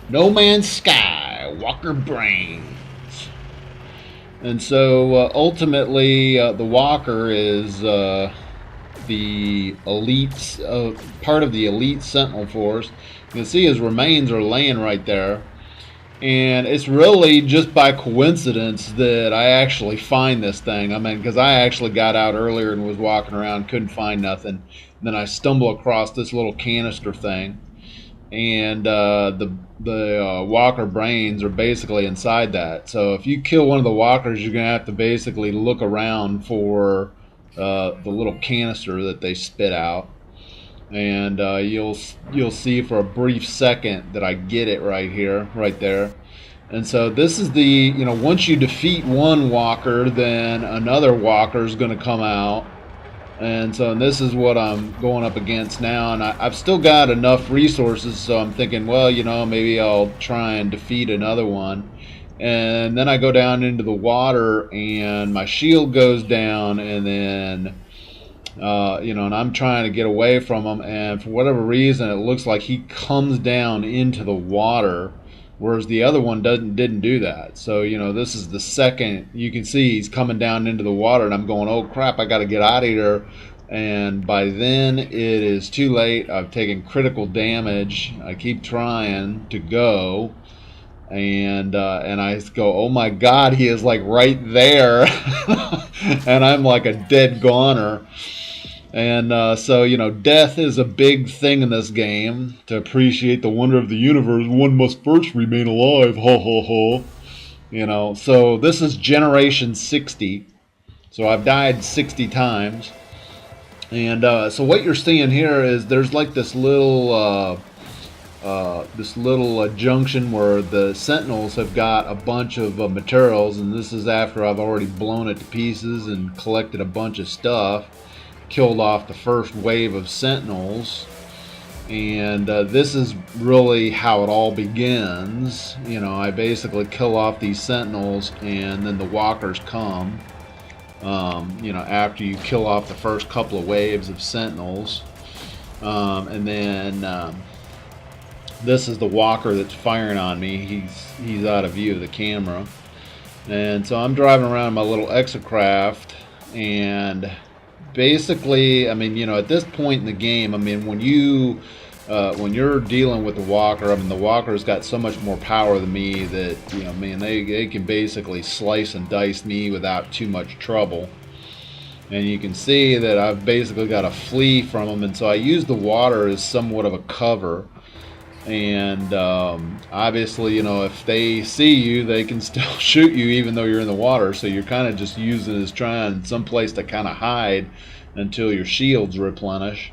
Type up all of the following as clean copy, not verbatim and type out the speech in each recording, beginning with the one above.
No Man's Sky, Walker Brains. And so ultimately, the Walker is the elite, part of the elite Sentinel force. You can see his remains are laying right there. And it's really just by coincidence that I actually find this thing. I mean, because I actually got out earlier and was walking around, couldn't find nothing. And then I stumble across this little canister thing, and the walker brains are basically inside that. So if you kill one of the walkers, you're gonna have to basically look around for the little canister that they spit out, and you'll see for a brief second that I get it right here, right there. And so this is the, once you defeat one walker, then another walker is going to come out. And so this is what I'm going up against now. And I've still got enough resources, so I'm thinking, well, maybe I'll try and defeat another one. And then I go down into the water, and my shield goes down, and then and I'm trying to get away from him, and for whatever reason, it looks like he comes down into the water, whereas the other one didn't do that. So this is the second. You can see he's coming down into the water, and I'm going, oh crap, I got to get out of here. And by then it is too late. I've taken critical damage. I keep trying to go, and I go, oh my god, he is like right there, and I'm like a dead goner. And so, death is a big thing in this game. To appreciate the wonder of the universe, one must first remain alive. Ho, ho, ho. So this is generation 60. So I've died 60 times. And so what you're seeing here is there's like this little junction where the Sentinels have got a bunch of materials. And this is after I've already blown it to pieces and collected a bunch of stuff. Killed off the first wave of Sentinels, and this is really how it all begins. I basically kill off these Sentinels, and then the walkers come. After you kill off the first couple of waves of Sentinels, and then this is the walker that's firing on me. He's out of view of the camera, and so I'm driving around in my little exocraft, and basically, I mean, at this point in the game, I mean, when you're dealing with the walker, I mean, the walker's got so much more power than me that, man, they can basically slice and dice me without too much trouble. And you can see that I've basically got to flee from them, and so I use the water as somewhat of a cover. And obviously, if they see you, they can still shoot you even though you're in the water. So you're kind of just using it as trying some place to kind of hide until your shields replenish.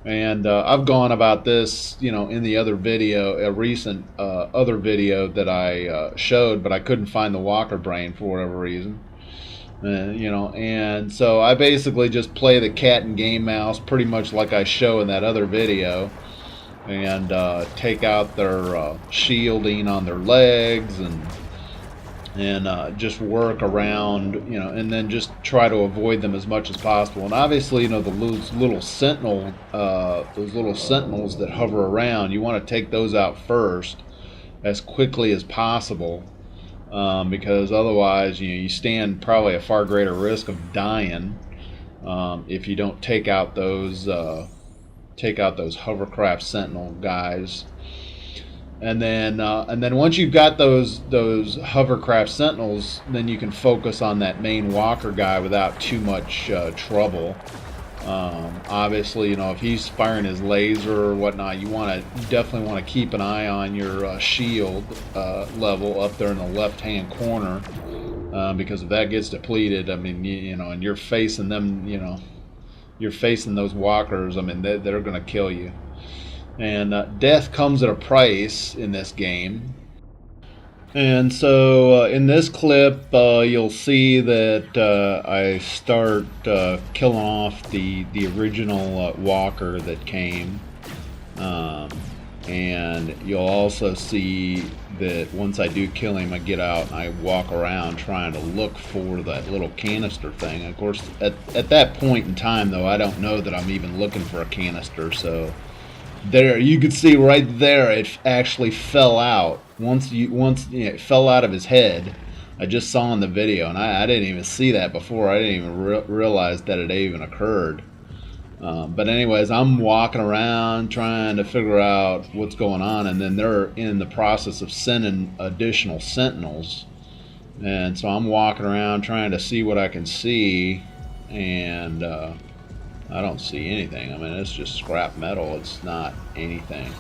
And I've gone about this, in the other video, a recent other video that I showed, but I couldn't find the walker brain for whatever reason. And so I basically just play the cat and game mouse pretty much like I show in that other video. And take out their shielding on their legs, and just work around, and then just try to avoid them as much as possible. And obviously, the little sentinel, those little sentinels that hover around, you want to take those out first as quickly as possible, because otherwise, you stand probably a far greater risk of dying if you don't take out those hovercraft sentinel guys. And then once you've got those hovercraft sentinels, then you can focus on that main walker guy without too much trouble. Obviously, if he's firing his laser or whatnot, you definitely want to keep an eye on your shield level up there in the left-hand corner, because if that gets depleted, I mean, and you're facing them, you're facing those walkers, I mean, they're going to kill you. And death comes at a price in this game. And so in this clip, you'll see that I start killing off the original walker that came. And you'll also see that once I do kill him, I get out and I walk around trying to look for that little canister thing. Of course, at that point in time, though, I don't know that I'm even looking for a canister, so There, you could see right there, it actually fell out. It fell out of his head. I just saw in the video, and I didn't even see that before. I didn't even realize that it even occurred. But anyways, I'm walking around trying to figure out what's going on, and then they're in the process of sending additional sentinels. And so I'm walking around trying to see what I can see, and I don't see anything. I mean, it's just scrap metal. It's not anything.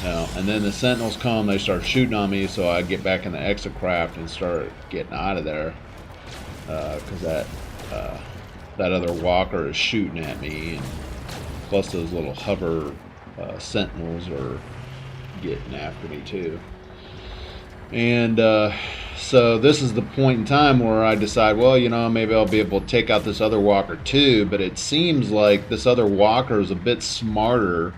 And then the sentinels come, they start shooting on me, so I get back in the exocraft and start getting out of there, because that other walker is shooting at me, and plus those little hover sentinels are getting after me too. And so this is the point in time where I decide, well, maybe I'll be able to take out this other walker too, but it seems like this other walker is a bit smarter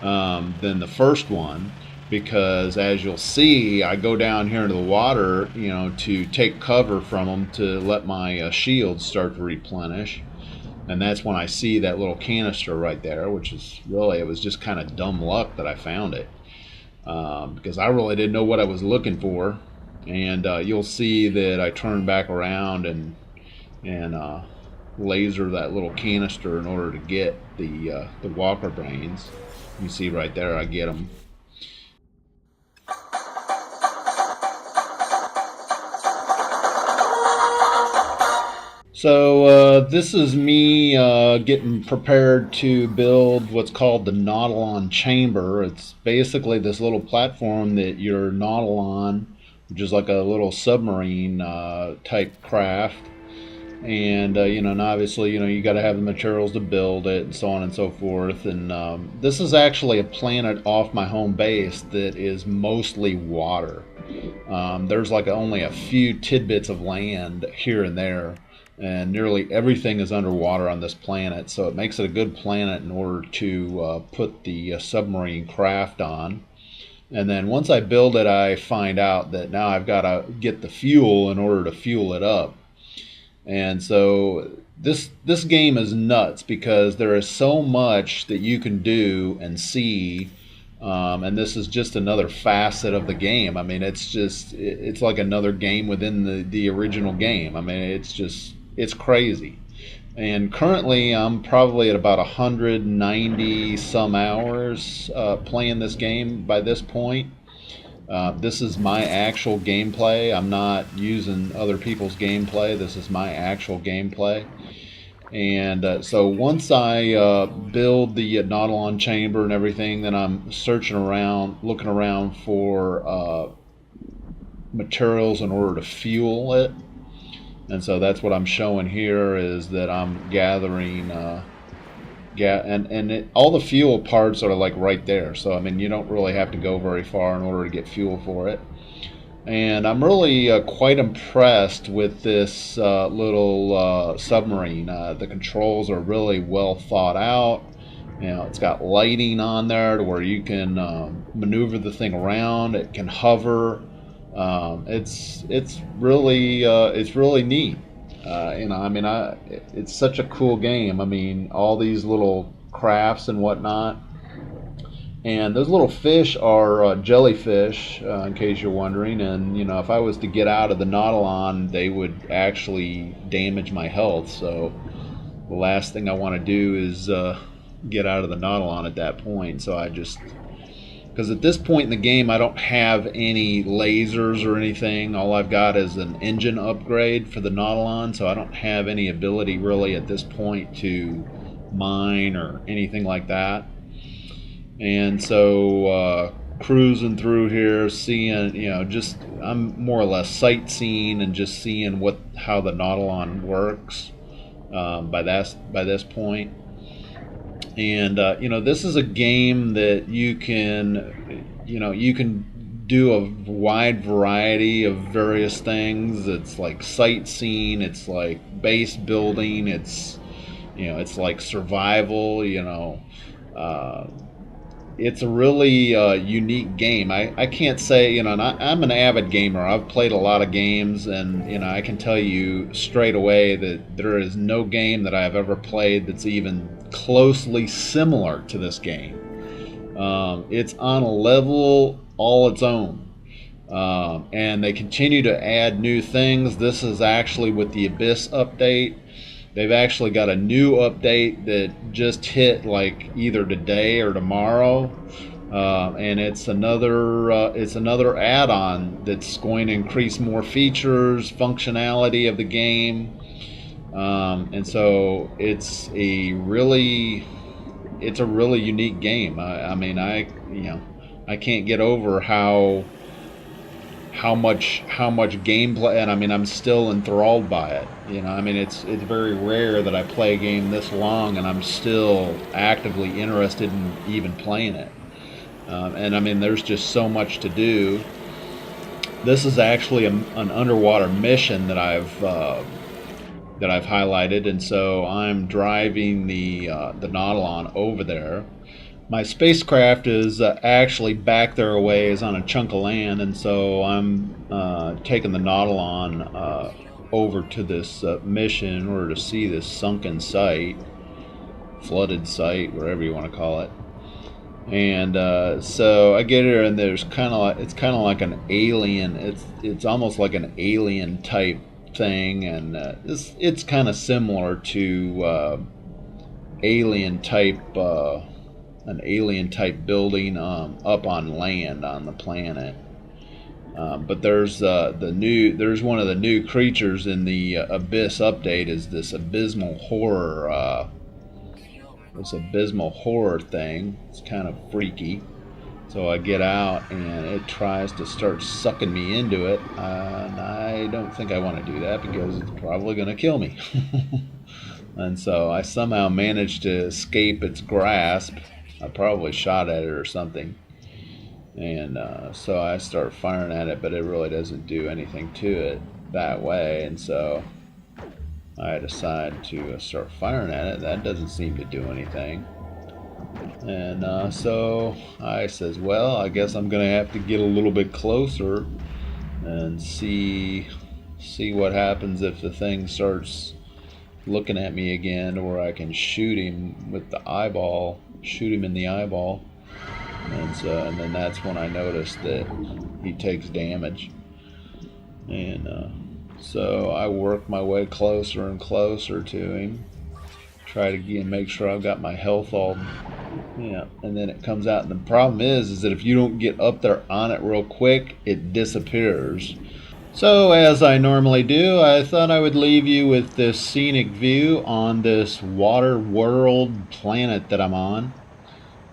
than the first one, because as you'll see, I go down here into the water, to take cover from them to let my shields start to replenish. And that's when I see that little canister right there, which is really, it was just kind of dumb luck that I found it, because I really didn't know what I was looking for. And you'll see that I turn back around and laser that little canister in order to get the walker brains. You see right there, I get them. So this is me getting prepared to build what's called the Nautilon chamber. It's basically this little platform that your Nautilon, which is like a little submarine type craft, and and obviously you got to have the materials to build it and so on and so forth. And this is actually a planet off my home base that is mostly water. There's like only a few tidbits of land here and there, and nearly everything is underwater on this planet, so it makes it a good planet in order to put the submarine craft on. And then once I build it, I find out that now I've got to get the fuel in order to fuel it up. And so this game is nuts because there is so much that you can do and see, and this is just another facet of the game. I mean, it's like another game within the original game. I mean, it's crazy. And currently, I'm probably at about 190 some hours playing this game by this point. This is my actual gameplay. I'm not using other people's gameplay. This is my actual gameplay. And so once I build the Nautilon chamber and everything, then I'm searching around, looking around for materials in order to fuel it. And so that's what I'm showing here, is that I'm gathering all the fuel parts are like right there. So I mean, you don't really have to go very far in order to get fuel for it. And I'm really quite impressed with this little submarine. The controls are really well thought out. It's got lighting on there to where you can maneuver the thing around. It can hover. It's really neat. I mean, it's such a cool game. I mean, all these little crafts and whatnot. And those little fish are jellyfish, in case you're wondering. And, if I was to get out of the Nautilon, they would actually damage my health. So the last thing I want to do is get out of the Nautilon at that point. So because at this point in the game, I don't have any lasers or anything. All I've got is an engine upgrade for the Nautilon, so I don't have any ability really at this point to mine or anything like that. And so cruising through here, seeing, I'm more or less sightseeing and just seeing how the Nautilon works by this point. And this is a game that you can do a wide variety of various things. It's like sightseeing, it's like base building, it's like survival. It's a really unique game. I can't say, and I'm an avid gamer. I've played a lot of games, and I can tell you straight away that there is no game that I've ever played that's even closely similar to this game. It's on a level all its own. And they continue to add new things. This is actually with the Abyss update. They've actually got a new update that just hit like either today or tomorrow, and it's another add-on that's going to increase more features, functionality of the game, and so it's a really unique game. I mean, I can't get over how much gameplay, and I mean, I'm still enthralled by it. I mean, it's very rare that I play a game this long and I'm still actively interested in even playing it. And I mean, there's just so much to do. This is actually an underwater mission that I've highlighted, and so I'm driving the Nautilon over there. My spacecraft is actually back there a ways on a chunk of land, and so I'm taking the Nautilon over to this mission in order to see this sunken site, flooded site, whatever you want to call it. And so I get here, and there's it's kind of like an alien. It's almost like an alien type thing, and it's kind of similar to alien type. An alien type building up on land on the planet. But there's one of the new creatures in the Abyss update is this abysmal horror. This abysmal horror thing. It's kind of freaky. So I get out and it tries to start sucking me into it. And I don't think I want to do that because it's probably going to kill me. And so I somehow managed to escape its grasp. I probably shot at it or something. And so I start firing at it, but it really doesn't do anything to it that way. And so I decide to start firing at it. That doesn't seem to do anything. And so I says, well, I guess I'm going to have to get a little bit closer and see what happens if the thing starts looking at me again, or I can shoot him with the eyeball, shoot him in the eyeball. And then that's when I noticed that he takes damage. And so I work my way closer and closer to him, try to make sure I've got my health all, and then it comes out. And the problem is that if you don't get up there on it real quick, it disappears. So, as I normally do, I thought I would leave you with this scenic view on this water world planet that I'm on.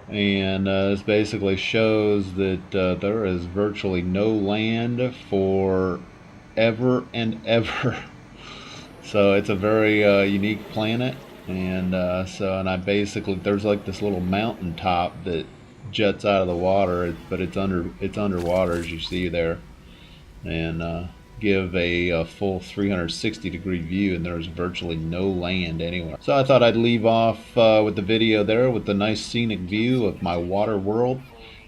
And this basically shows that there is virtually no land for ever and ever. So it's a very unique planet. And and I basically, there's like this little mountain top that juts out of the water, but it's underwater, as you see there. And give a full 360-degree view, and there's virtually no land anywhere. So I thought I'd leave off with the video there with the nice scenic view of my water world.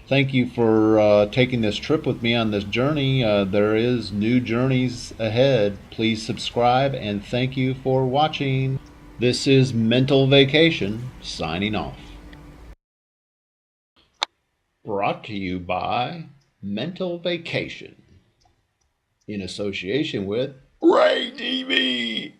Thank you for taking this trip with me on this journey. There is new journeys ahead. Please subscribe, and thank you for watching. This is Mental Vacation, signing off. Brought to you by Mental Vacation, in association with Ray TV.